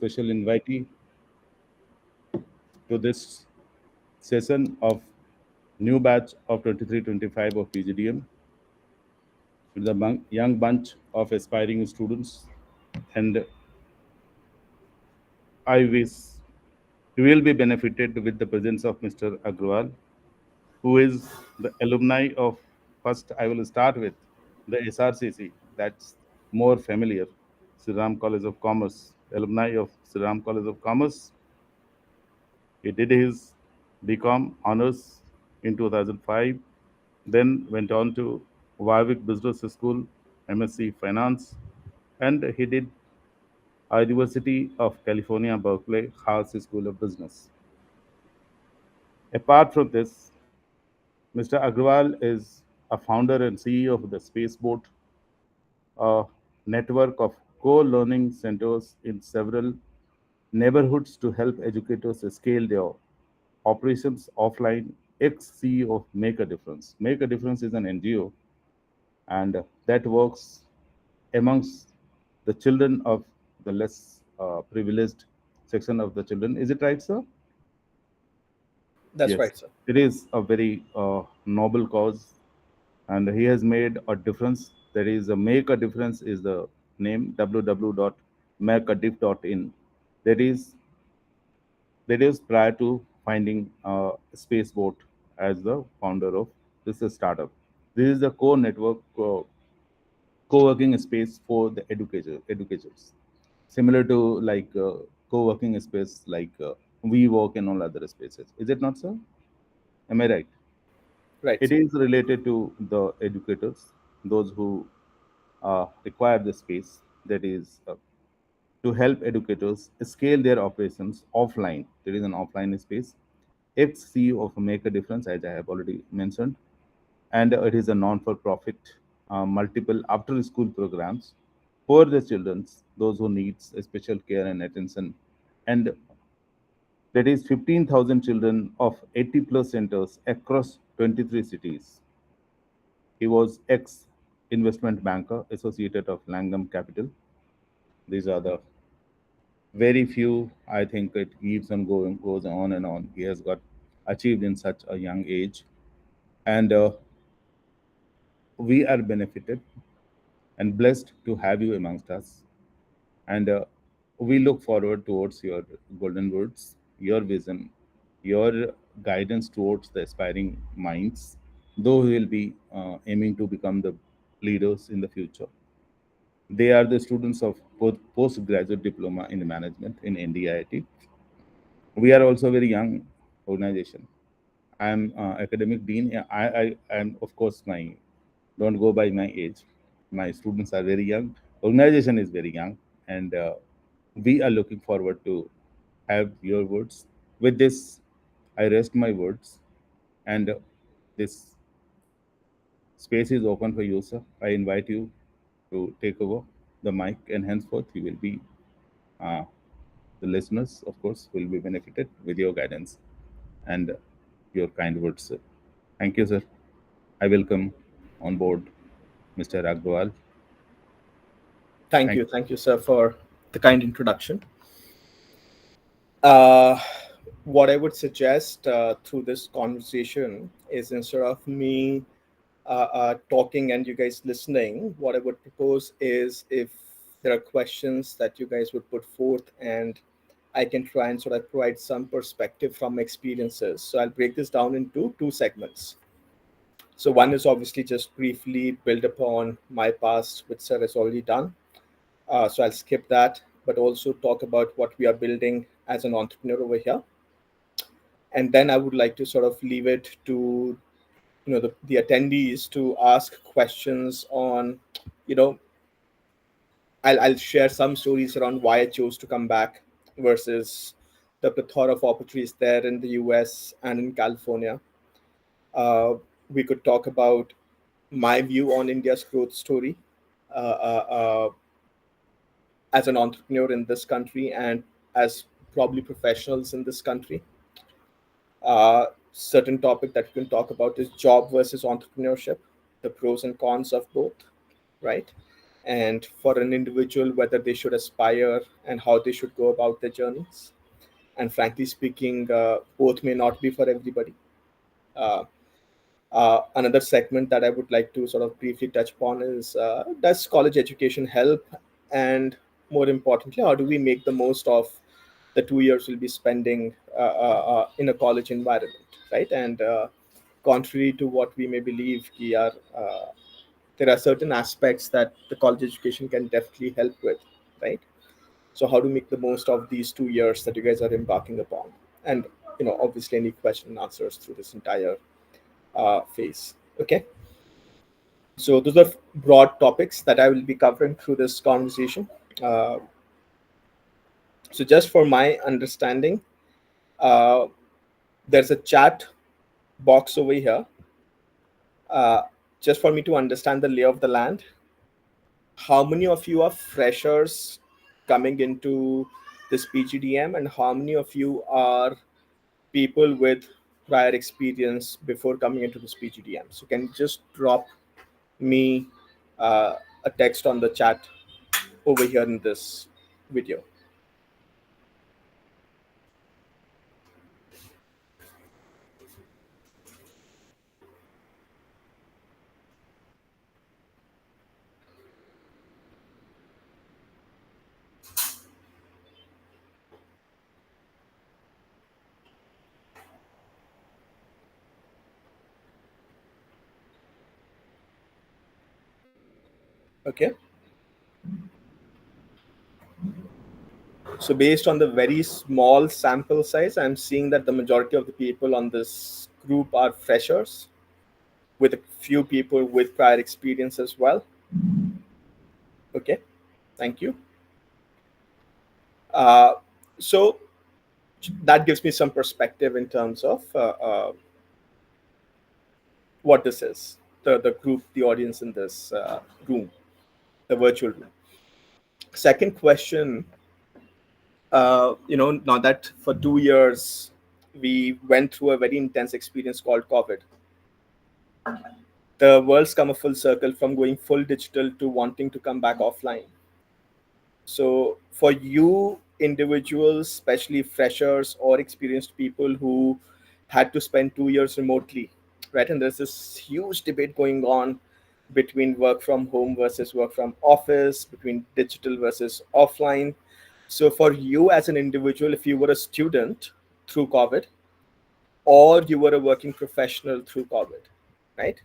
special invitee to this session of new batch of 23-25 of PGDM with a young bunch of aspiring students. And I wish you will be benefited with the presence of Mr. Agrawal, who is the alumni of, first I will start with the SRCC, that's more familiar, Sri Ram College of Commerce, alumni of Sri Ram College of Commerce. He did his BCom honors in 2005, then went on to Warwick Business School, MSc Finance, and he did University of California, Berkeley, Haas School of Business. Apart from this, Mr. Agrawal is a founder and CEO of the Spaceboat, a network of co-learning centers in several neighborhoods to help educators scale their operations offline. Ex-CEO of Make a Difference. Make a Difference is an NGO, and that works amongst the children of the less privileged section of the children. Is it right, sir? That's Yes, right, sir. it is a very noble cause, and he has made a difference. There is a Make a Difference is the name, www.makeadiff.in. That is prior to finding Spaceboat as the founder of this startup. This is the core network co-working space for the educators, similar to like co-working space like we work in all other spaces. Is it not, sir? Am I right? Right, It sir. is related to the educators, those who require the space. That is to help educators scale their operations offline. There is an offline space. Ex-CEO of Make a Difference, as I have already mentioned, and it is a non-for-profit, multiple after-school programs for the children, those who needs special care and attention, and that is 15,000 children of 80 plus centers across 23 cities. He was ex-investment banker associated of Langham Capital. These are the very few. I think it keeps on going, goes on and on. He has got achieved in such a young age, and we are benefited and blessed to have you amongst us. And we look forward towards your golden words, your vision, your guidance towards the aspiring minds, though we will be aiming to become the leaders in the future. They are the students of postgraduate diploma in management in NDIIT. We are also a very young organization. I am academic dean. Yeah, I am, of course, my don't go by my age. My students are very young. Organization is very young, and we are looking forward to have your words. With this, I rest my words, and this space is open for you, sir. I invite you to take over the mic, and henceforth, you will be uh, the listeners, of course, will be benefited with your guidance and your kind words, sir. Thank you, sir. I welcome on board Mr. Agrawal. Thank Thank you. you, sir. Thank you, sir, for the kind introduction. Uh, what I would suggest through this conversation is, instead of me talking and you guys listening, what I would propose is, if there are questions that you guys would put forth, and I can try and sort of provide some perspective from experiences. So I'll break this down into two segments. So one is obviously just briefly build upon my past, which sir has already done. So I'll skip that, but also talk about what we are building as an entrepreneur over here. And then I would like to sort of leave it to the attendees to ask questions on, you know, I'll share some stories around why I chose to come back versus the plethora of opportunities there in the US and in California. Uh, we could talk about my view on India's growth story uh, uh, uh, as an entrepreneur in this country, and as probably professionals in this country. Certain topic that we can talk about is job versus entrepreneurship, the pros and cons of both, right? and for an individual whether they should aspire and how they should go about their journeys. And frankly speaking, both may not be for everybody. Uh, Another segment that I would like to sort of briefly touch upon is, does college education help? And more importantly, how do we make the most of the 2 years we'll be spending in a college environment, right? And contrary to what we may believe, there are certain aspects that the college education can definitely help with, right? So, how to make the most of these 2 years that you guys are embarking upon? And obviously, any question and answers through this entire phase. Okay, so those are broad topics that I will be covering through this conversation. Uh, so just for my understanding, uh, there's a chat box over here. Uh, just for me to understand the lay of the land, how many of you are freshers coming into this PGDM, and how many of you are people with prior experience before coming into this PGDM? So can you just drop me a text on the chat over here in this video. Okay. So based on the very small sample size, I'm seeing that the majority of the people on this group are freshers, with a few people with prior experience as well. Okay. Thank you. Uh, so that gives me some perspective in terms of what this is, the group, the audience in this room, the virtual room. Second question, now that for 2 years we went through a very intense experience called COVID, the world's come a full circle from going full digital to wanting to come back offline. So, for you individuals, especially freshers or experienced people who had to spend 2 years remotely, right? And there's this huge debate going on between work from home versus work from office, between digital versus offline. So, for you as an individual, if you were a student through COVID, or you were a working professional through COVID, right?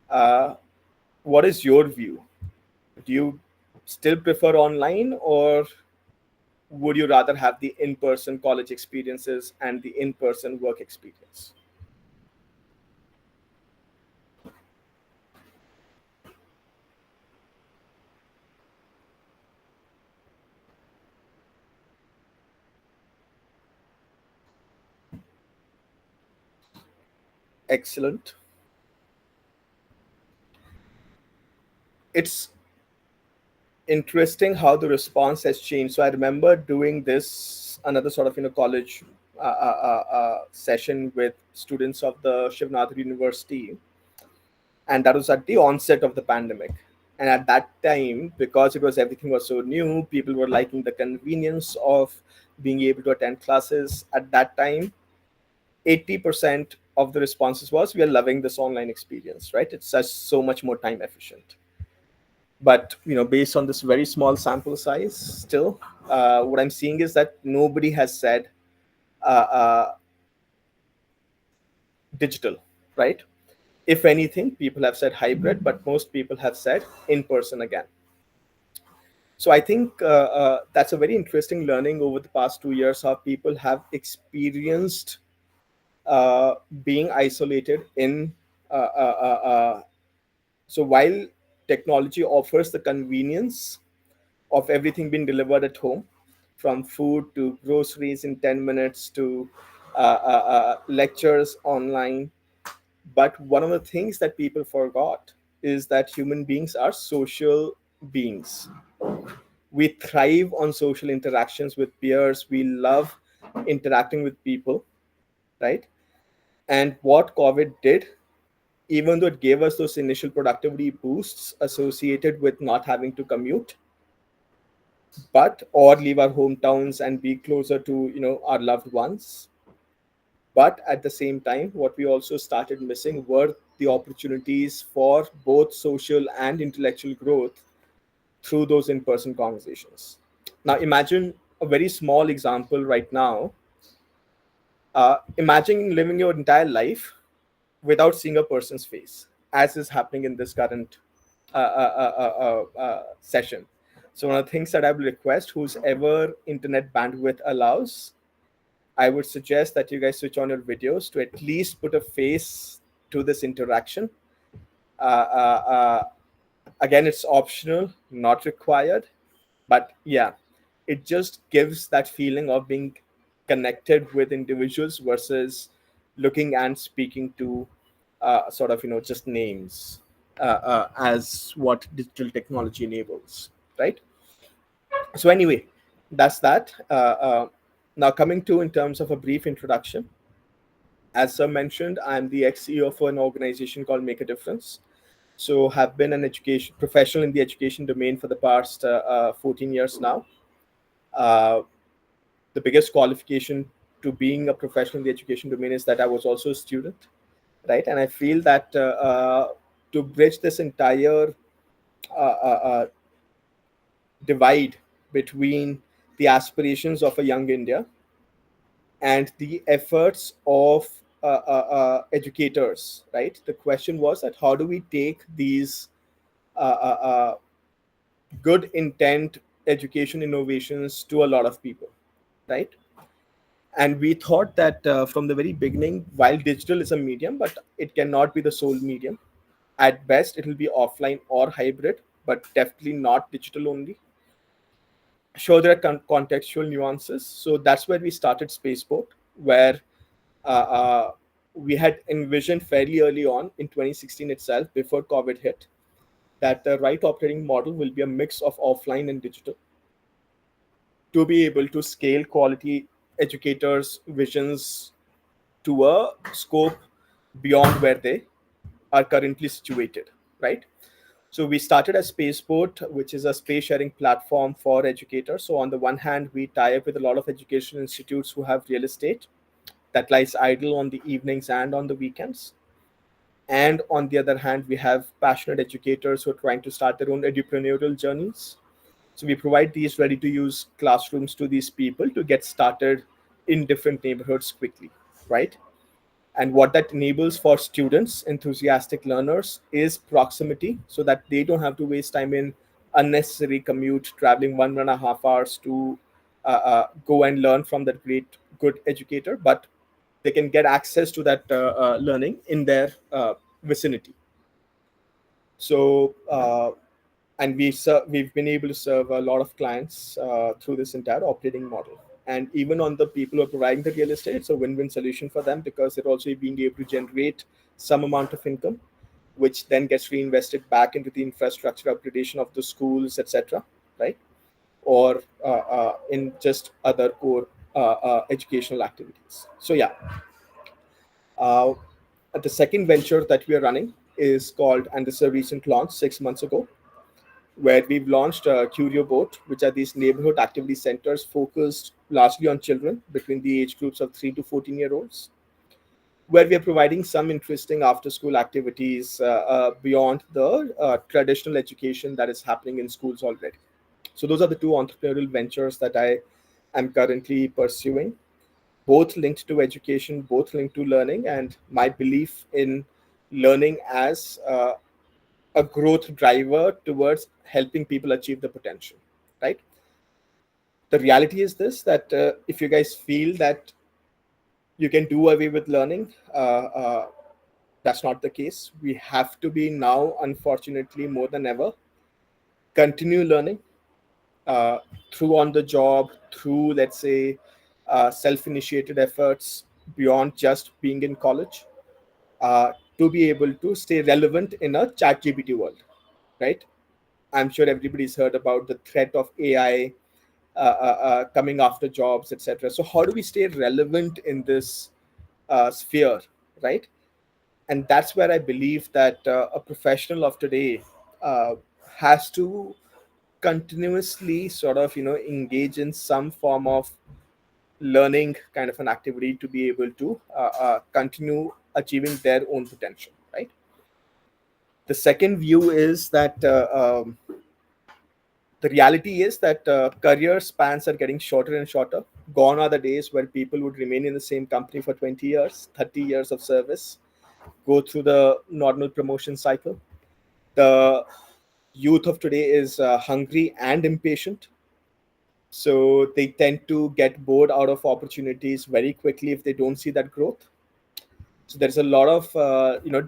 Uh, what is your view? Do you still prefer online, or would you rather have the in-person college experiences and the in-person work experience? Excellent. It's interesting how the response has changed. So I remember doing this another sort of college session with students of the Shivnath University, and that was at the onset of the pandemic. And at that time, because it was everything was so new, people were liking the convenience of being able to attend classes. At that time, 80% of the responses was, we are loving this online experience, right? It's just so much more time efficient. But based on this very small sample size, still, what I'm seeing is that nobody has said digital, right? If anything, people have said hybrid, but most people have said in person again. So I think that's a very interesting learning over the past 2 years, how people have experienced being isolated in so while technology offers the convenience of everything being delivered at home, from food to groceries in 10 minutes to lectures online, but one of the things that people forgot is that human beings are social beings. We thrive on social interactions with peers. We love interacting with people, right? And what COVID did, even though it gave us those initial productivity boosts associated with not having to commute, but or leave our hometowns and be closer to our loved ones. But at the same time, what we also started missing were the opportunities for both social and intellectual growth through those in-person conversations. Now imagine a very small example right now. Imagine living your entire life without seeing a person's face, as is happening in this current session. So one of the things that I will request, whose ever internet bandwidth allows, I would suggest that you guys switch on your videos to at least put a face to this interaction. Uh, uh, uh, Again, it's optional, not required, but yeah, it just gives that feeling of being connected with individuals versus looking and speaking to sort of just names, as what digital technology enables, right? So anyway, that's that. Now coming to, in terms of a brief introduction, as sir mentioned, I'm the ex-CEO of an organization called Make a Difference. So have been an education professional in the education domain for the past 14 years now. uh, the biggest qualification to being a professional in the education domain is that I was also a student, right? And I feel that to bridge this entire divide between the aspirations of a young India and the efforts of educators, right? The question was that how do we take these good intent education innovations to a lot of people, right? And we thought that from the very beginning, while digital is a medium, but it cannot be the sole medium. At best it will be offline or hybrid, but definitely not digital only. Sure, there are contextual nuances, so that's where we started Spaceport, where uh, uh, we had envisioned fairly early on in 2016 itself, before COVID hit, that the right operating model will be a mix of offline and digital to be able to scale quality educators' visions to a scope beyond where they are currently situated, right? So we started as Spaceport, which is a space sharing platform for educators. So on the one hand, we tie up with a lot of education institutes who have real estate that lies idle on the evenings and on the weekends. And on the other hand, we have passionate educators who are trying to start their own entrepreneurial journeys. So we provide these ready to use classrooms to these people to get started in different neighborhoods quickly, right? And what that enables for students, enthusiastic learners, is proximity, so that they don't have to waste time in unnecessary commute, traveling 1.5 hours to go and learn from that great, good educator, but they can get access to that learning in their vicinity. So, and we've been able to serve a lot of clients through this entire operating model. And even on the people who are providing the real estate, it's a win-win solution for them, because they're also being able to generate some amount of income, which then gets reinvested back into the infrastructure upgradation of the schools, etc., right? Or in just other core educational activities. So yeah, uh, the second venture that we are running is called, and this is a recent launch 6 months ago, where we've launched Curio Boat, which are these neighborhood activity centers focused largely on children between the age groups of 3 to 14-year-olds, where we are providing some interesting after school activities beyond the traditional education that is happening in schools already. So, those are the two entrepreneurial ventures that I am currently pursuing, both linked to education, both linked to learning, and my belief in learning as a growth driver towards helping people achieve the potential, right? The reality is this, that if you guys feel that you can do away with learning, that's not the case. We have to be now, unfortunately, more than ever, continue learning uh, through on the job, through, let's say, self-initiated efforts beyond just being in college, to be able to stay relevant in a chat GPT world, right? I'm sure everybody's heard about the threat of AI coming after jobs, etc. So how do we stay relevant in this sphere, right? And that's where I believe that a professional of today uh, has to continuously sort of engage in some form of learning kind of an activity to be able to continue achieving their own potential, right? The second view is that the reality is that career spans are getting shorter and shorter. Gone are the days where people would remain in the same company for 20 years, 30 years of service, go through the normal promotion cycle. The youth of today is hungry and impatient. So they tend to get bored out of opportunities very quickly if they don't see that growth. So there's a lot of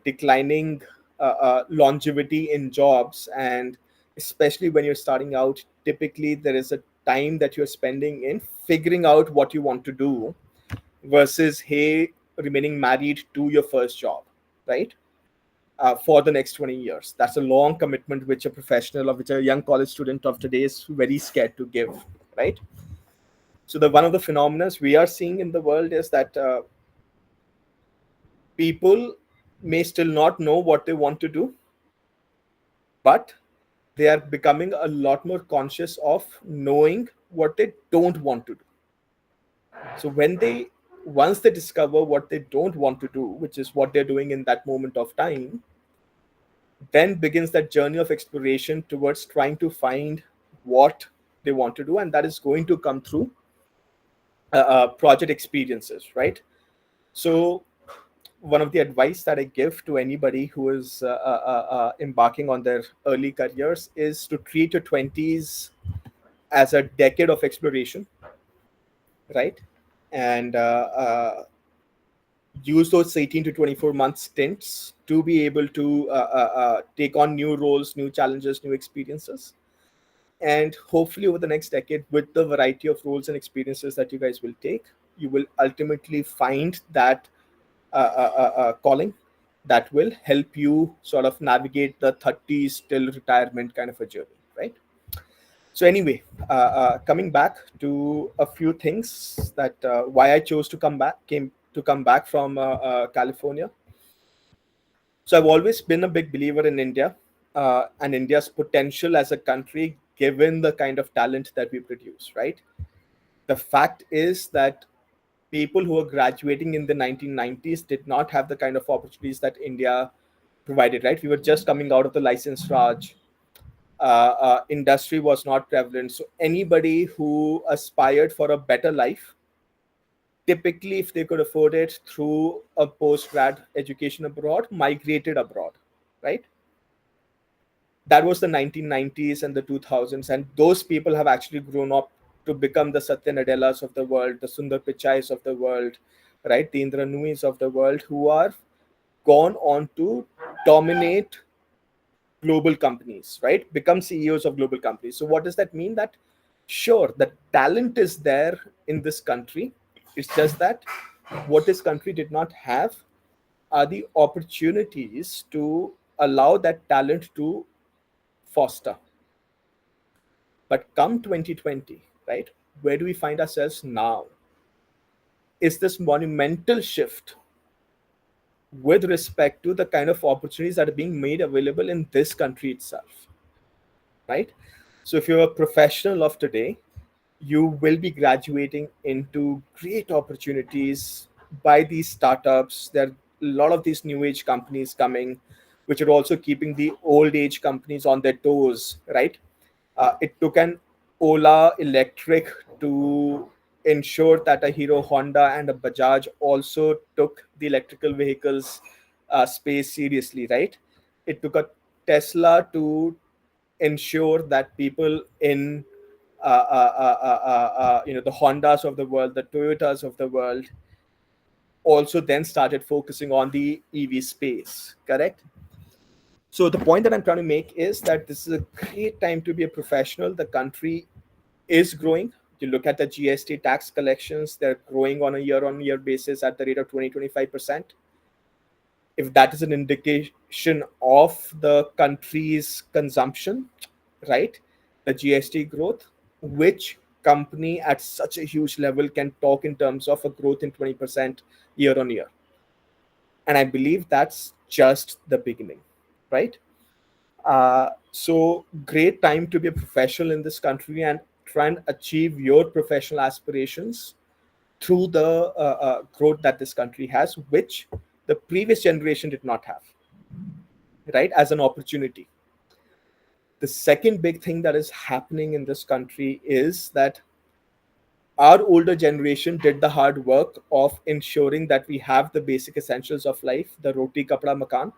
declining longevity in jobs, and especially when you're starting out, typically there is a time that you're spending in figuring out what you want to do versus hey remaining married to your first job, right? For the next 20 years, that's a long commitment which a professional or which a young college student of today is very scared to give, right? So the one of the phenomena we are seeing in the world is that people may still not know what they want to do, but they are becoming a lot more conscious of knowing what they don't want to do. So when they once they discover what they don't want to do, which is what they're doing in that moment of time, then begins that journey of exploration towards trying to find what they want to do, and that is going to come through project experiences, right? So one of the advice that I give to anybody who is embarking on their early careers is to treat your 20s as a decade of exploration, right? And use those 18 to 24 month stints to be able to take on new roles, new challenges, new experiences. And hopefully, over the next decade, with the variety of roles and experiences that you guys will take, you will ultimately find that calling that will help you sort of navigate the 30s till retirement kind of a journey, right? So anyway, coming back to a few things that why I chose to come back from California. So I've always been a big believer in India and India's potential as a country, given the kind of talent that we produce, right? The fact is that people who are graduating in the 1990s did not have the kind of opportunities that India provided, right? We were just coming out of the license Raj. Industry was not prevalent. So anybody who aspired for a better life, typically, if they could afford it through a post grad education abroad, migrated abroad, right? That was the 1990s and the 2000s, and those people have actually grown up to become the Satya Nadellas of the world, the Sundar Pichais of the world, right? The Indra Nuis of the world, who are gone on to dominate global companies, right? Become CEOs of global companies. So what does that mean? That sure, the talent is there in this country. It's just that what this country did not have are the opportunities to allow that talent to foster. But come 2020, right? Where do we find ourselves now? Is this monumental shift with respect to the kind of opportunities that are being made available in this country itself, right? So if you're a professional of today, you will be graduating into great opportunities by these startups. There are a lot of these new age companies coming, which are also keeping the old age companies on their toes, right? It took an Ola Electric to ensure that a Hero Honda and a Bajaj also took the electrical vehicles space seriously, right? It took a Tesla to ensure that people in the Hondas of the world, the Toyotas of the world, also then started focusing on the EV space. Correct. So the point that I'm trying to make is that this is a great time to be a professional. The country is growing. You look at the GST tax collections; they're growing on a year-on-year basis at the rate of 20-25%. If that is an indication of the country's consumption, right? The GST growth, which company at such a huge level can talk in terms of a growth in 20% year on year? And I believe that's just the beginning, right? So great time to be a professional in this country and try and achieve your professional aspirations through the growth that this country has, which the previous generation did not have, right? As an opportunity. The second big thing that is happening in this country is that our older generation did the hard work of ensuring that we have the basic essentials of life, the roti kapda makan,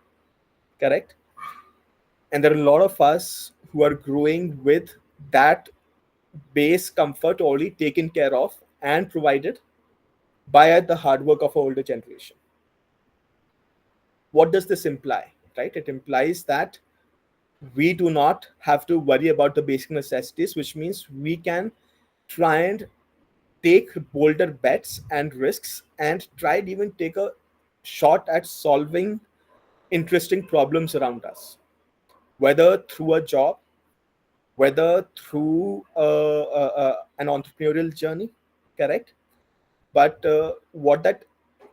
correct? And there are a lot of us who are growing with that base comfort already taken care of and provided by the hard work of our older generation. What does this imply? Right? It implies that we do not have to worry about the basic necessities, which means we can try and take bolder bets and risks and try and even take a shot at solving interesting problems around us, whether through a job, whether through an entrepreneurial journey, correct? But what that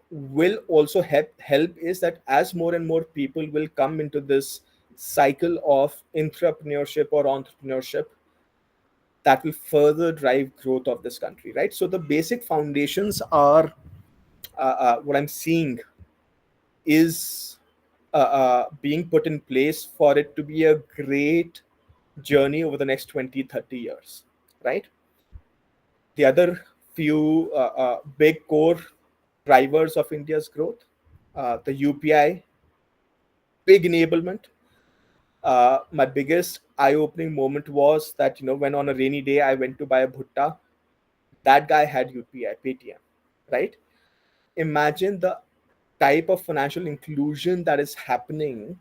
will also help is that as more and more people will come into this cycle of entrepreneurship or entrepreneurship, that will further drive growth of this country, right? So the basic foundations are what I'm seeing is being put in place for it to be a great journey over the next 20-30 years, right? The other few big core drivers of India's growth, the UPI, big enablement. My biggest eye-opening moment was that, when on a rainy day I went to buy a bhutta, that guy had UPI, Paytm, right? Imagine the type of financial inclusion that is happening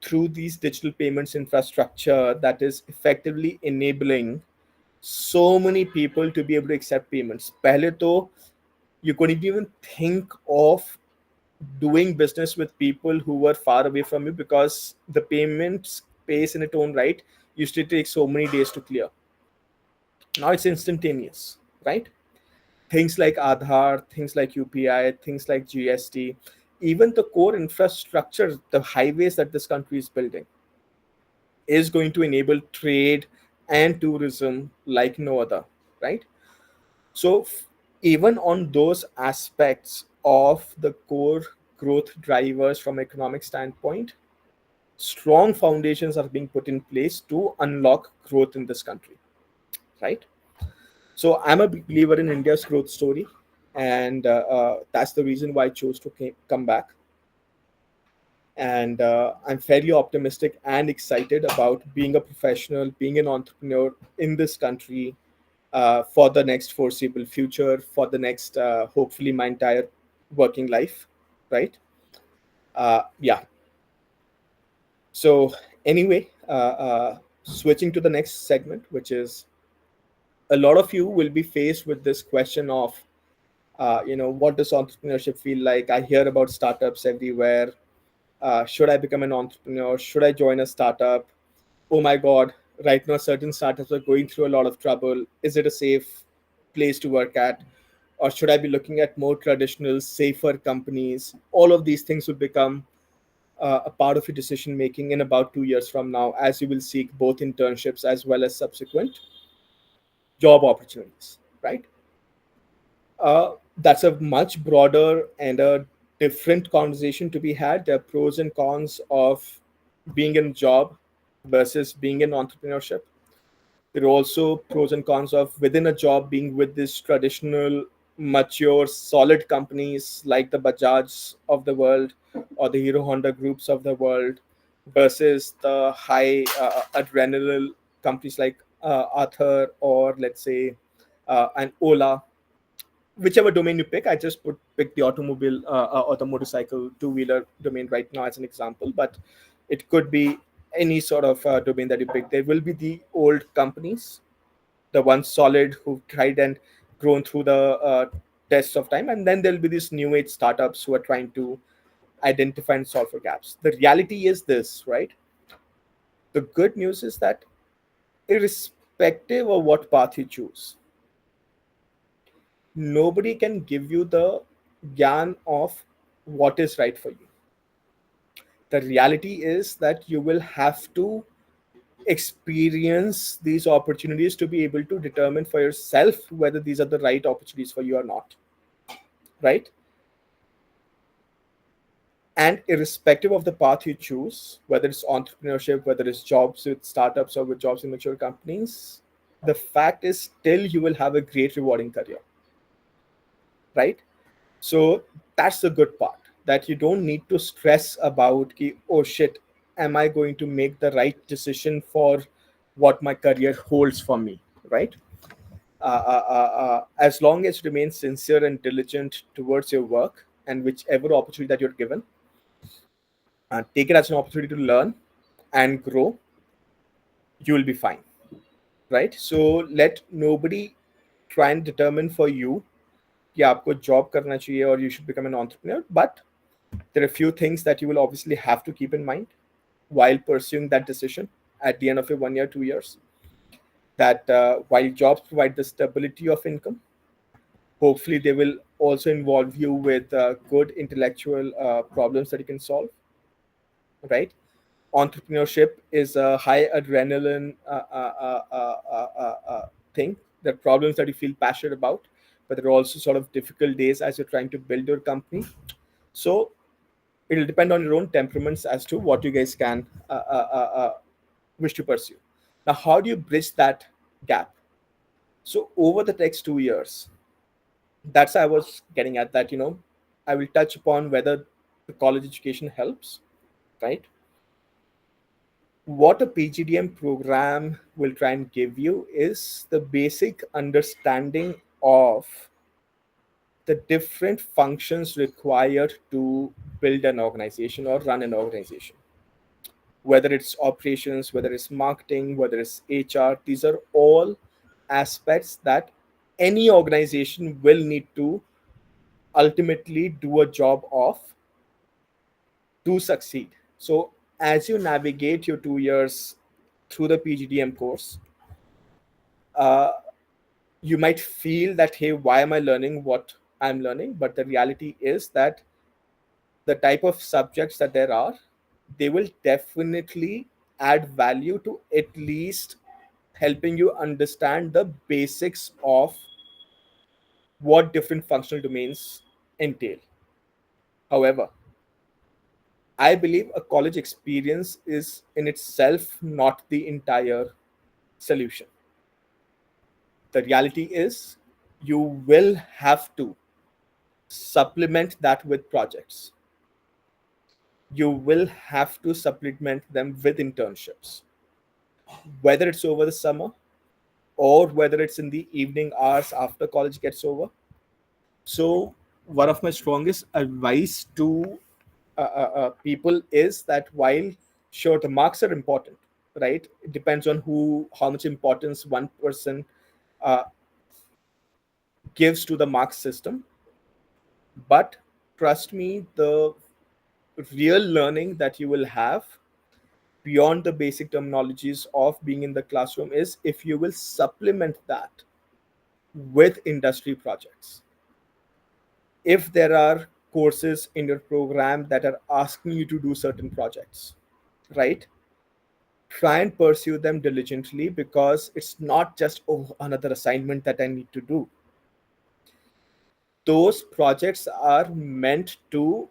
through these digital payments infrastructure that is effectively enabling so many people to be able to accept payments. Pehle to you couldn't even think of doing business with people who were far away from you because the payment space in its own right used to take so many days to clear. Now it's instantaneous, right? Things like Aadhaar, things like UPI, things like GST, even the core infrastructure, the highways that this country is building, is going to enable trade and tourism like no other, right? So, even on those aspects of the core growth drivers from economic standpoint, strong foundations are being put in place to unlock growth in this country, right? So, I'm a big believer in India's growth story, and that's the reason why I chose to come back. And I'm fairly optimistic and excited about being a professional, being an entrepreneur in this country for the next foreseeable future, for the next, hopefully, my entire working life, right? Yeah. So, anyway, switching to the next segment, which is a lot of you will be faced with this question of, what does entrepreneurship feel like? I hear about startups everywhere. Should I become an entrepreneur? Should I join a startup? Oh my God, right now certain startups are going through a lot of trouble. Is it a safe place to work at? Or should I be looking at more traditional, safer companies? All of these things will become a part of your decision making in about 2 years from now, as you will seek both internships as well as subsequent job opportunities, right? That's a much broader and a different conversation to be had. There are pros and cons of being in a job versus being in entrepreneurship. There are also pros and cons of within a job being with these traditional, mature, solid companies like the Bajaj of the world or the Hero Honda groups of the world versus the high adrenaline companies like Arthur or let's say an Ola, whichever domain you pick. I just pick the automobile or the motorcycle two-wheeler domain right now as an example, but it could be any sort of domain that you pick. There will be the old companies, the ones solid who've tried and grown through the test of time, and then there'll be these new age startups who are trying to identify and solve for gaps. The reality is this, right? The good news is that irrespective of what path you choose, nobody can give you the gyan of what is right for you. The reality is that you will have to experience these opportunities to be able to determine for yourself whether these are the right opportunities for you or not, right? And irrespective of the path you choose, whether it's entrepreneurship, whether it's jobs with startups or with jobs in mature companies, the fact is still you will have a great rewarding career, right? So that's the good part, that you don't need to stress about ki, oh shit, am I going to make the right decision for what my career holds for me, right? As long as you remain sincere and diligent towards your work and whichever opportunity that you're given, take it as an opportunity to learn and grow, you will be fine, right? So let nobody try and determine for you कि आपको job करना चाहिए or you should become an entrepreneur, but there are a few things that you will obviously have to keep in mind while pursuing that decision at the end of your 1 year, 2 years. That while jobs provide the stability of income, hopefully they will also involve you with good intellectual problems that you can solve, right? Entrepreneurship is a high adrenaline thing. There are problems that you feel passionate about, but there are also sort of difficult days as you're trying to build your company. So it'll depend on your own temperaments as to what you guys can wish to pursue. Now, how do you bridge that gap? So over the next 2 years, that's I was getting at, that I will touch upon whether the college education helps, right? What a PGDM program will try and give you is the basic understanding of the different functions required to build an organization or run an organization. Whether it's operations, whether it's marketing, whether it's HR, these are all aspects that any organization will need to ultimately do a job of to succeed. So as you navigate your 2 years through the PGDM course, uh, you might feel that, hey, why am I learning what I'm learning? But the reality is that the type of subjects that there are, they will definitely add value to at least helping you understand the basics of what different functional domains entail. However, I believe a college experience is in itself not the entire solution. The reality is you will have to supplement that with projects. You will have to supplement them with internships, whether it's over the summer or whether it's in the evening hours after college gets over. So, one of my strongest advice to people is that while sure the marks are important, right? It depends on how much importance one person uh, gives to the mark system. But trust me, the real learning that you will have beyond the basic terminologies of being in the classroom is if you will supplement that with industry projects. If there are courses in your program that are asking you to do certain projects, right? Try and pursue them diligently, because it's not just, oh, another assignment that I need to do. Those projects are meant to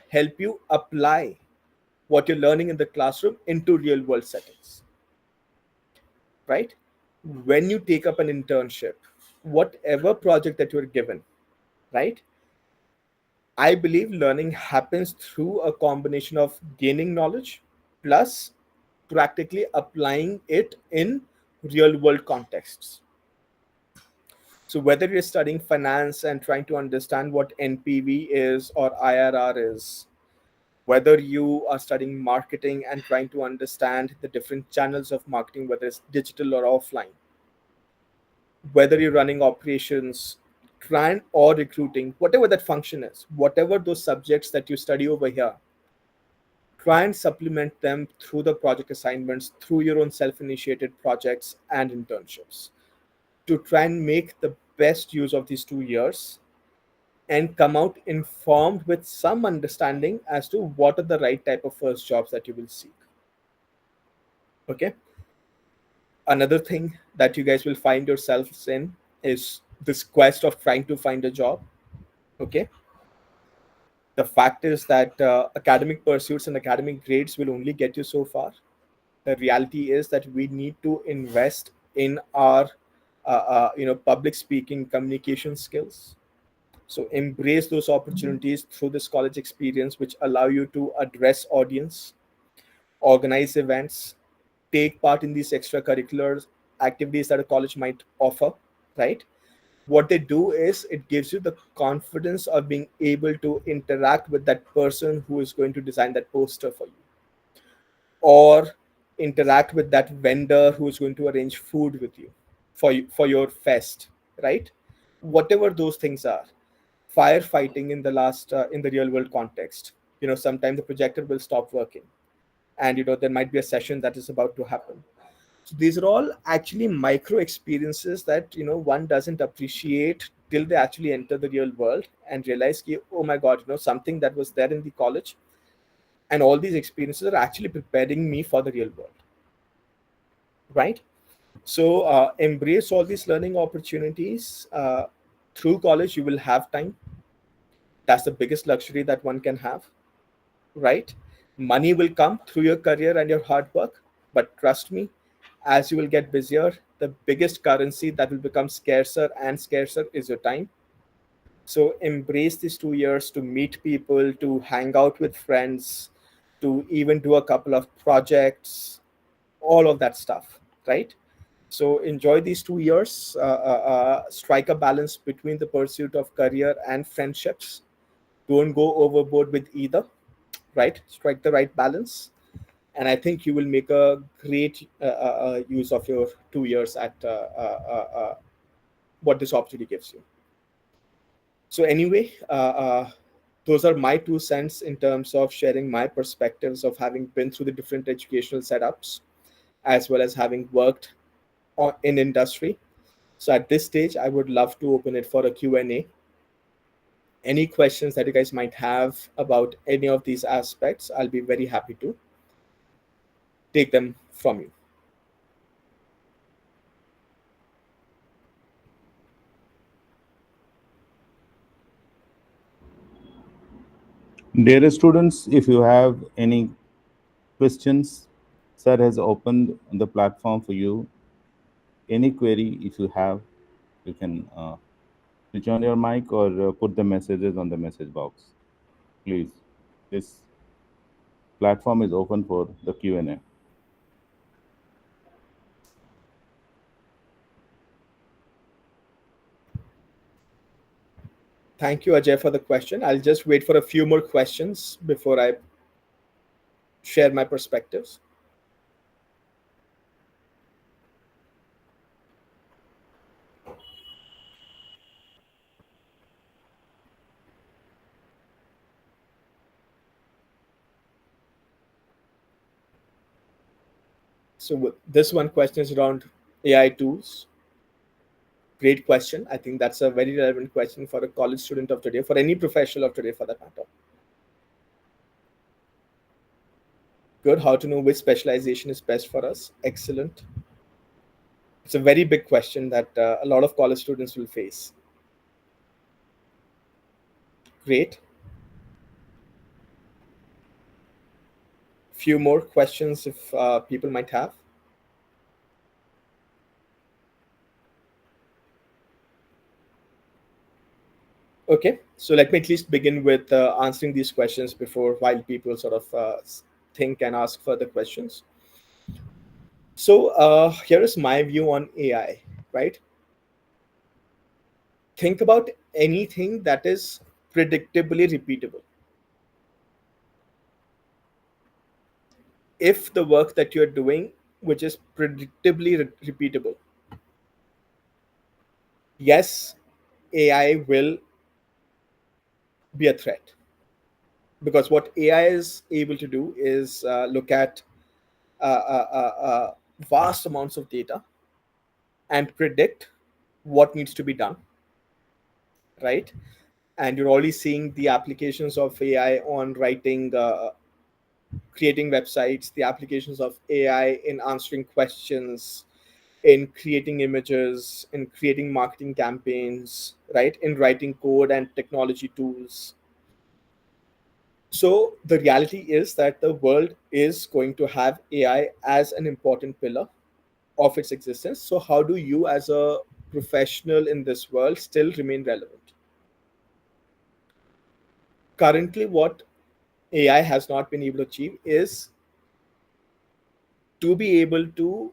help you apply what you're learning in the classroom into real world settings, right? When you take up an internship, whatever project that you're given, right? I believe learning happens through a combination of gaining knowledge plus practically applying it in real world contexts. So, whether you're studying finance and trying to understand what NPV is or IRR is, whether you are studying marketing and trying to understand the different channels of marketing, whether it's digital or offline, whether you're running operations, client or recruiting, whatever that function is, whatever those subjects that you study over here, try and supplement them through the project assignments, through your own self-initiated projects and internships, to try and make the best use of these 2 years and come out informed with some understanding as to what are the right type of first jobs that you will seek. Okay. Another thing that you guys will find yourselves in is this quest of trying to find a job. Okay. The fact is that academic pursuits and academic grades will only get you so far. The reality is that we need to invest in our public speaking communication skills. So embrace those opportunities through this college experience, which allow you to address audience, organize events, take part in these extracurricular activities that a college might offer, right? What they do is it gives you the confidence of being able to interact with that person who is going to design that poster for you, or interact with that vendor who is going to arrange food with you for your fest, right? Whatever those things are. Firefighting in the last in the real world context, sometimes the projector will stop working, and there might be a session that is about to happen. So these are all actually micro experiences that one doesn't appreciate till they actually enter the real world and realize, oh my god, something that was there in the college and all these experiences are actually preparing me for the real world, right? So embrace all these learning opportunities. Through college you will have time. That's the biggest luxury that one can have, right? Money will come through your career and your hard work, but trust me, as you will get busier, the biggest currency that will become scarcer and scarcer is your time. So embrace these 2 years to meet people, to hang out with friends, to even do a couple of projects, all of that stuff, right? So enjoy these 2 years, strike a balance between the pursuit of career and friendships. Don't go overboard with either, right? Strike the right balance. And I think you will make a great use of your 2 years at what this opportunity gives you. So anyway, those are my 2 cents in terms of sharing my perspectives of having been through the different educational setups, as well as having worked in industry. So at this stage, I would love to open it for a Q&A. Any questions that you guys might have about any of these aspects, I'll be very happy to take them from you. Dear students, if you have any questions, sir has opened the platform for you. Any query, if you have, you can switch on your mic or put the messages on the message box. Please, this platform is open for the Q&A. Thank you, Ajay, for the question. I'll just wait for a few more questions before I share my perspectives. So this one question is around AI tools. Great question. I think that's a very relevant question for a college student of today, for any professional of today for that matter. Good. How to know which specialization is best for us? Excellent. It's a very big question that a lot of college students will face. Great. Few more questions if people might have. Okay, so let me at least begin with answering these questions before while people sort of think and ask further questions. So here is my view on AI, right? Think about anything that is predictably repeatable. If the work that you're doing, which is predictably repeatable, yes, AI will be a threat, because what AI is able to do is look at vast amounts of data and predict what needs to be done, right? and you're already seeing the applications of AI on writing, creating websites, the applications of AI in answering questions, in creating images, in creating marketing campaigns, right? In writing code and technology tools. So the reality is that the world is going to have AI as an important pillar of its existence. So how do you, as a professional in this world, still remain relevant? Currently, what AI has not been able to achieve is to be able to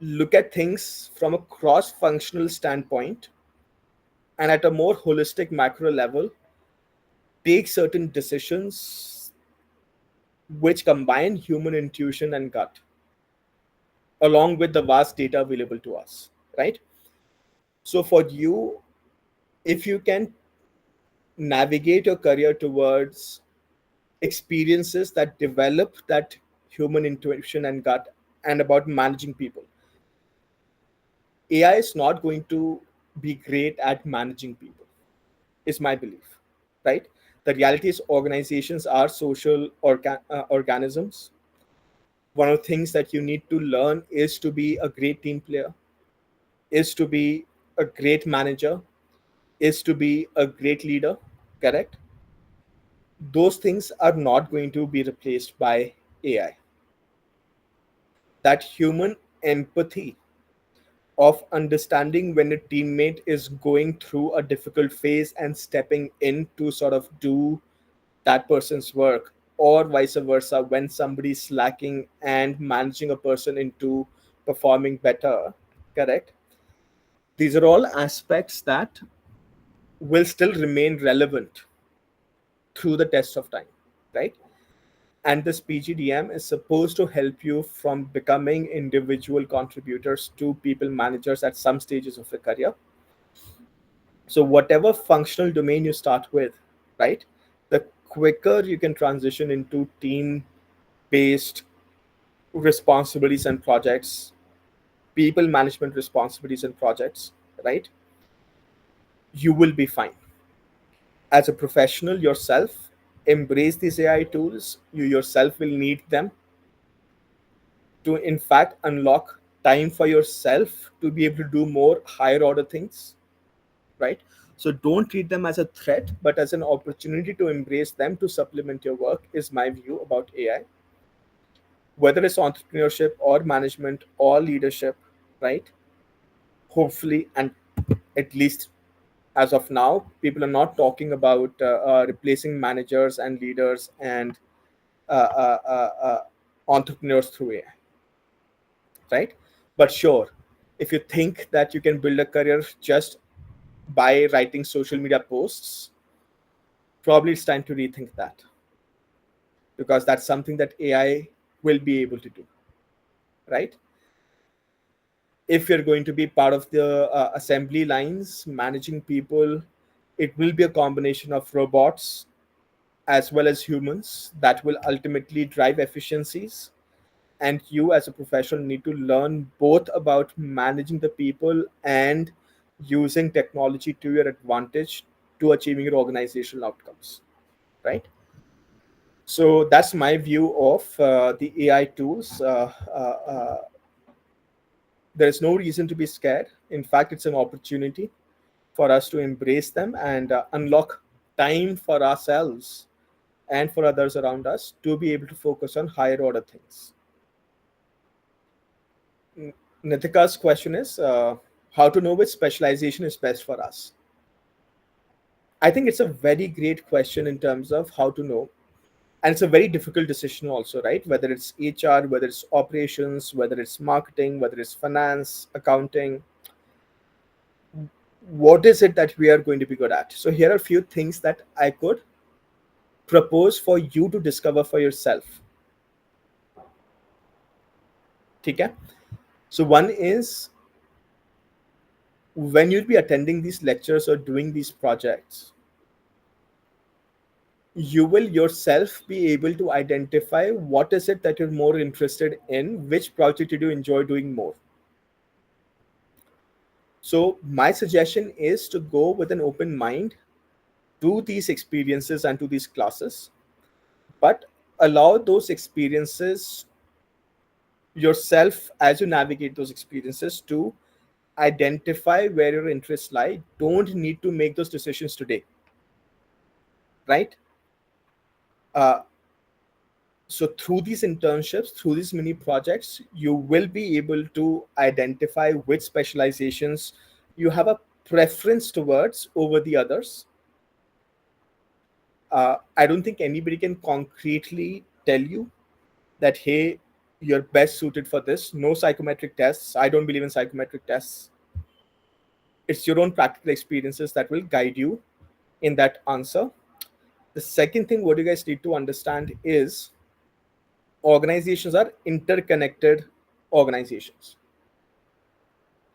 look at things from a cross functional standpoint and at a more holistic macro level, take certain decisions which combine human intuition and gut, along with the vast data available to us, right? So, for you, if you can navigate your career towards experiences that develop that human intuition and gut and about managing people, AI is not going to be great at managing people, is my belief, right? The reality is organizations are social organisms. One of the things that you need to learn is to be a great team player, is to be a great manager, is to be a great leader, correct? Those things are not going to be replaced by AI. That human empathy of understanding when a teammate is going through a difficult phase and stepping in to sort of do that person's work, or vice versa, when somebody's slacking and managing a person into performing better, correct? These are all aspects that will still remain relevant through the test of time, right? And this PGDM is supposed to help you from becoming individual contributors to people managers at some stages of your career. So, whatever functional domain you start with, right, the quicker you can transition into team based responsibilities and projects, people management responsibilities and projects, right, you will be fine. As a professional yourself, embrace these AI tools. You yourself will need them to, in fact, unlock time for yourself to be able to do more higher order things, right? So don't treat them as a threat, but as an opportunity to embrace them to supplement your work, is my view about AI. Whether it's entrepreneurship or management or leadership, right? Hopefully, and at least as of now, people are not talking about replacing managers and leaders and entrepreneurs through AI, right? But sure, if you think that you can build a career just by writing social media posts, probably it's time to rethink that, because that's something that AI will be able to do, right? If you're going to be part of the assembly lines managing people, it will be a combination of robots as well as humans that will ultimately drive efficiencies. And you, as a professional, need to learn both about managing the people and using technology to your advantage to achieving your organizational outcomes, right? So that's my view of the AI tools. There is no reason to be scared. In fact, it's an opportunity for us to embrace them and unlock time for ourselves and for others around us to be able to focus on higher order things. Nitika's question is how to know which specialization is best for us. I think it's a very great question in terms of how to know. And it's a very difficult decision, also, right? Whether it's HR, whether it's operations, whether it's marketing, whether it's finance, accounting, what is it that we are going to be good at? So, here are a few things that I could propose for you to discover for yourself. Okay? So, one is, when you'll be attending these lectures or doing these projects, you will yourself be able to identify what is it that you're more interested in, which project did you enjoy doing more. So my suggestion is to go with an open mind to these experiences and to these classes, but allow those experiences yourself, as you navigate those experiences, to identify where your interests lie. Don't need to make those decisions today, right? uh, so through these internships, through these mini projects, you will be able to identify which specializations you have a preference towards over the others. I don't think anybody can concretely tell you that, hey, you're best suited for this. No psychometric tests. I don't believe in psychometric tests. It's your own practical experiences that will guide you in that answer. The second thing, what you guys need to understand is organizations are interconnected organizations,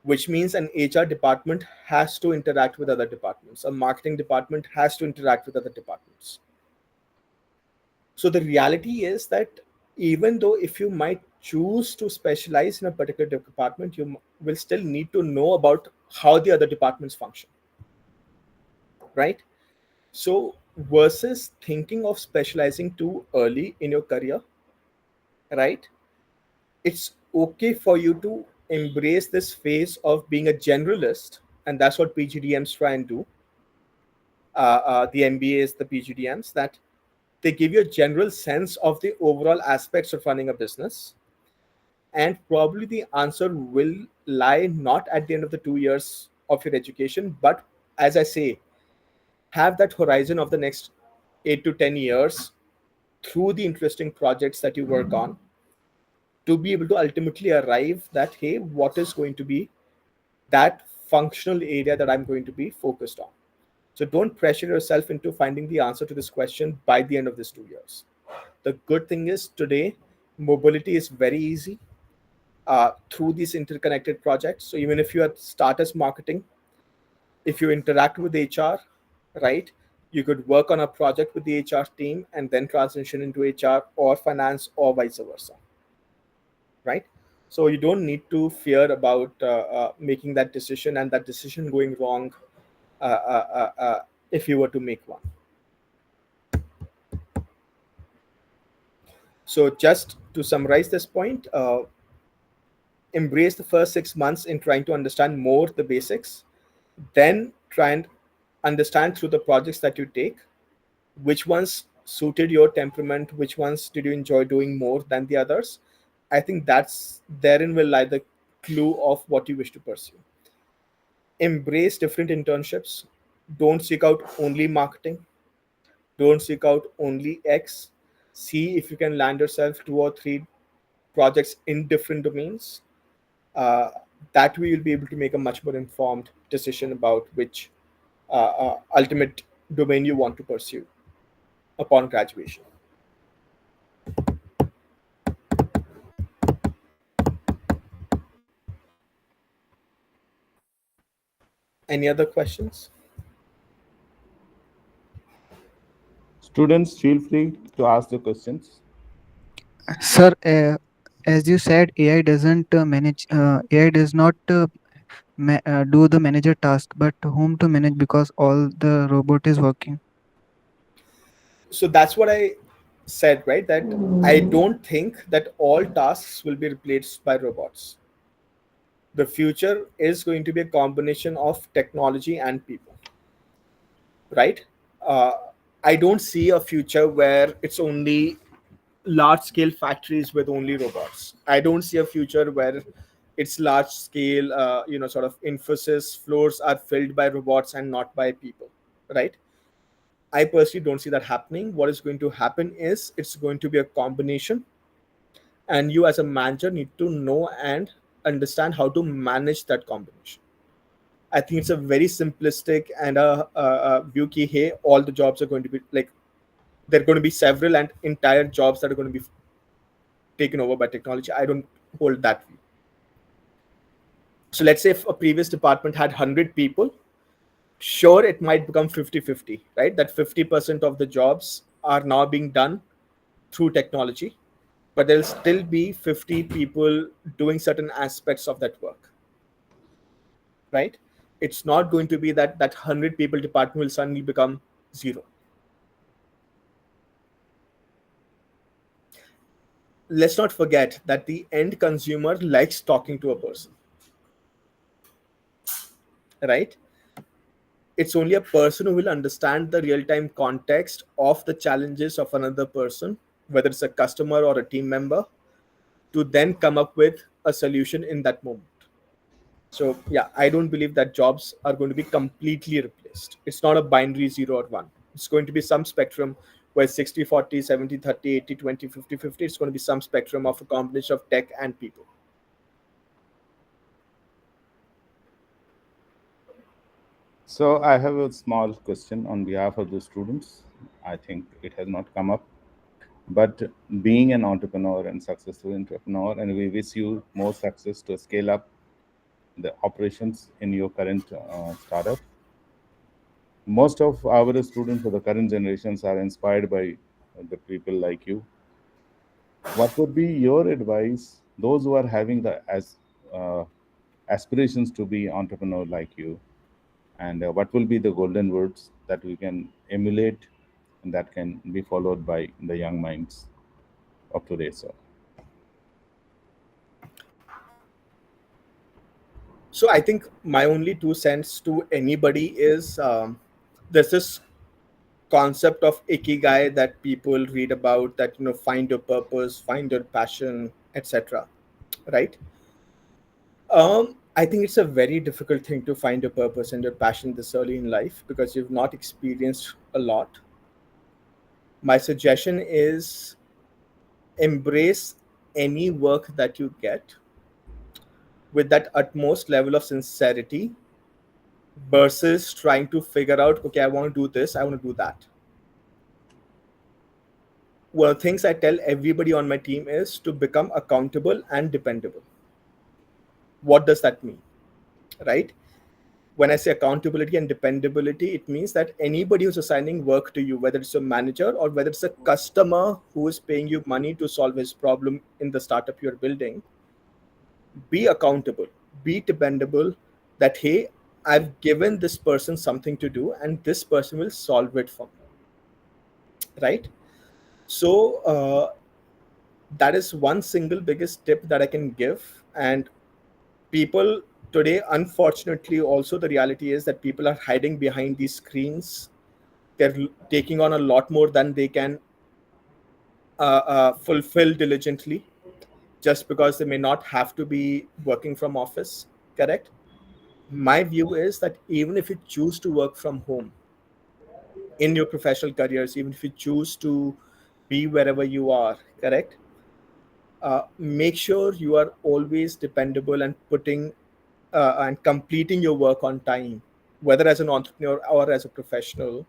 which means an HR department has to interact with other departments, a marketing department has to interact with other departments. So the reality is that even though if you might choose to specialize in a particular department, you will still need to know about how the other departments function, right? So versus thinking of specializing too early in your career, right? It's okay for you to embrace this phase of being a generalist, and that's what PGDMs try and do. The MBAs, the PGDMs, that they give you a general sense of the overall aspects of running a business, and probably the answer will lie not at the end of the 2 years of your education, but as I say, have that horizon of the next 8 to 10 years through the interesting projects that you work on, to be able to ultimately arrive that, hey, what is going to be that functional area that I'm going to be focused on. So don't pressure yourself into finding the answer to this question by the end of this 2 years. The good thing is today, mobility is very easy through these interconnected projects. So even if you start as marketing, if you interact with HR, right, you could work on a project with the HR team and then transition into HR or finance or vice versa, right? So you don't need to fear about making that decision and that decision going wrong if you were to make one. So just to summarize this point, embrace the first 6 months in trying to understand more the basics, then try and understand through the projects that you take which ones suited your temperament, which ones did you enjoy doing more than the others. I think that's therein will lie the clue of what you wish to pursue. Embrace different internships. Don't seek out only marketing. Don't seek out only X. See if you can land yourself 2 or 3 projects in different domains. Uh, that way, you'll be able to make a much more informed decision about which ultimate domain you want to pursue upon graduation. Any other questions? Students, feel free to ask the questions. Sir, as you said, AI doesn't manage. AI does not do the manager task, but whom to manage because all the robot is working. So that's what I said, right? That I don't think that all tasks will be replaced by robots. The future is going to be a combination of technology and people, right? uh, I don't see a future where it's only large scale factories with only robots. I don't see a future where it's large scale sort of emphasis floors are filled by robots and not by people, right? I personally don't see that happening. What is going to happen is it's going to be a combination, and you as a manager need to know and understand how to manage that combination. I think it's a very simplistic and a view ki, hey, all the jobs are going to be like, there are going to be several and entire jobs that are going to be taken over by technology. I don't hold that view. So let's say if a previous department had 100 people, sure, it might become 50-50, right? That 50% of the jobs are now being done through technology, but there'll still be 50 people doing certain aspects of that work. right? It's not going to be that 100 people department will suddenly become zero. Let's not forget that the end consumer likes talking to a person, right? It's only a person who will understand the real time context of the challenges of another person, whether it's a customer or a team member, to then come up with a solution in that moment. So, yeah, I don't believe that jobs are going to be completely replaced. It's not a binary 0 or 1. It's going to be some spectrum where 60, 40, 70, 30, 80, 20, 50, 50. It's going to be some spectrum of a combination of tech and people. So I have a small question on behalf of the students. I think it has not come up, but being an entrepreneur and successful entrepreneur, and we wish you more success to scale up the operations in your current startup. Most of our students of the current generations are inspired by the people like you. What would be your advice those who are having the as uh, aspirations to be entrepreneur like you, and what will be the golden words that we can emulate and that can be followed by the young minds of today, sir? So I think my only 2 cents to anybody is, there's this concept of ikigai that people read about, that find your purpose, find your passion, etc., right? I think it's a very difficult thing to find your purpose and your passion this early in life because you've not experienced a lot. My suggestion is embrace any work that you get with that utmost level of sincerity versus trying to figure out, okay, I want to do this, I want to do that. One of the things I tell everybody on my team is to become accountable and dependable. What does that mean? Right? When I say accountability and dependability, it means that anybody who's assigning work to you, whether it's a manager or whether it's a customer who is paying you money to solve his problem in the startup you're building, be accountable, be dependable, that, hey, I've given this person something to do and this person will solve it for me, right? So, that is one single biggest tip that I can give. And people today, unfortunately, also the reality is that people are hiding behind these screens. They're taking on a lot more than they can fulfill diligently, just because they may not have to be working from office. Correct. My view is that even if you choose to work from home in your professional careers, even if you choose to be wherever you are, correct, make sure you are always dependable and putting and completing your work on time, whether as an entrepreneur or as a professional,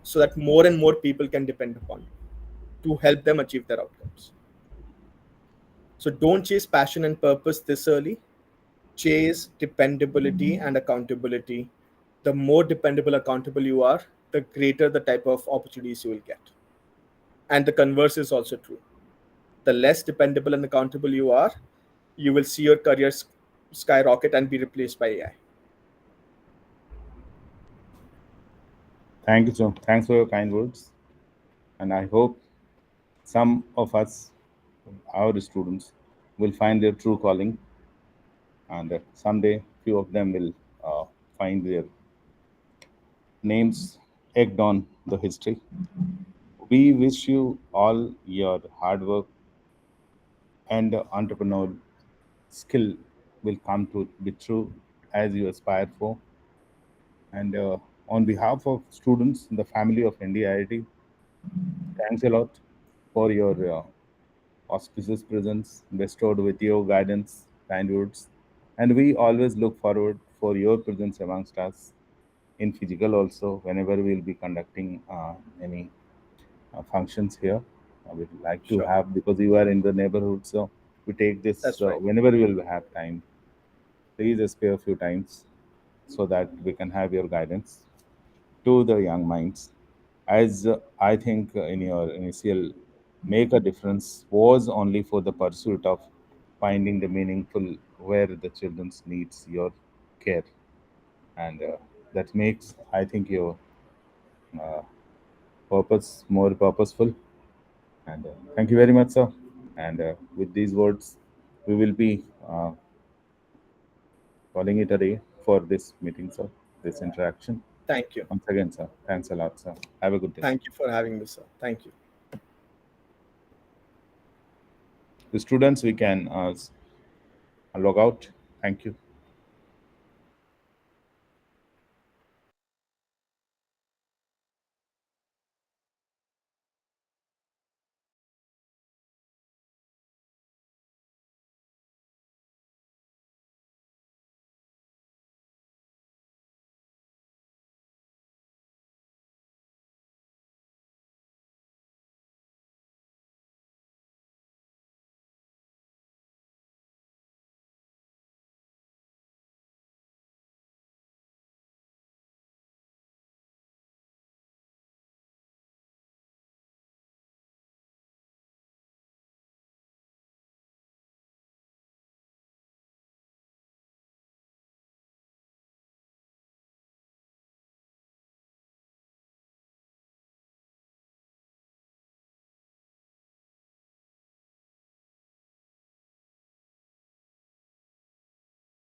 so that more and more people can depend upon you to help them achieve their outcomes. So don't chase passion and purpose this early. Chase dependability and accountability. The more dependable, accountable you are, the greater the type of opportunities you will get. And the converse is also true. The less dependable and accountable you are, you will see your career skyrocket and be replaced by AI. Thank you, sir. Thanks for your kind words, and I hope some of us, our students, will find their true calling, and someday few of them will find their names egged on the history. We wish you all your hard work and entrepreneurial skill will come to be true as you aspire for. And on behalf of students in the family of NDIIT, thanks a lot for your auspicious presence bestowed with your guidance, kind words. And we always look forward for your presence amongst us in physical also whenever we'll be conducting any functions here. We'd like to Sure. have, because you are in the neighborhood, so we take this That's right. whenever we'll have time. Please spare a few times so that we can have your guidance to the young minds. As I think in your initial make a difference was only for the pursuit of finding the meaningful where the children's needs your care, and that makes, I think, your uh, purpose more purposeful. And thank you very much, sir. And with these words, we will be calling it a day for this meeting, sir, this interaction. Thank you. Once again, sir, thanks a lot, sir. Have a good day. Thank you for having me, sir. Thank you. The students, we can log out. Thank you.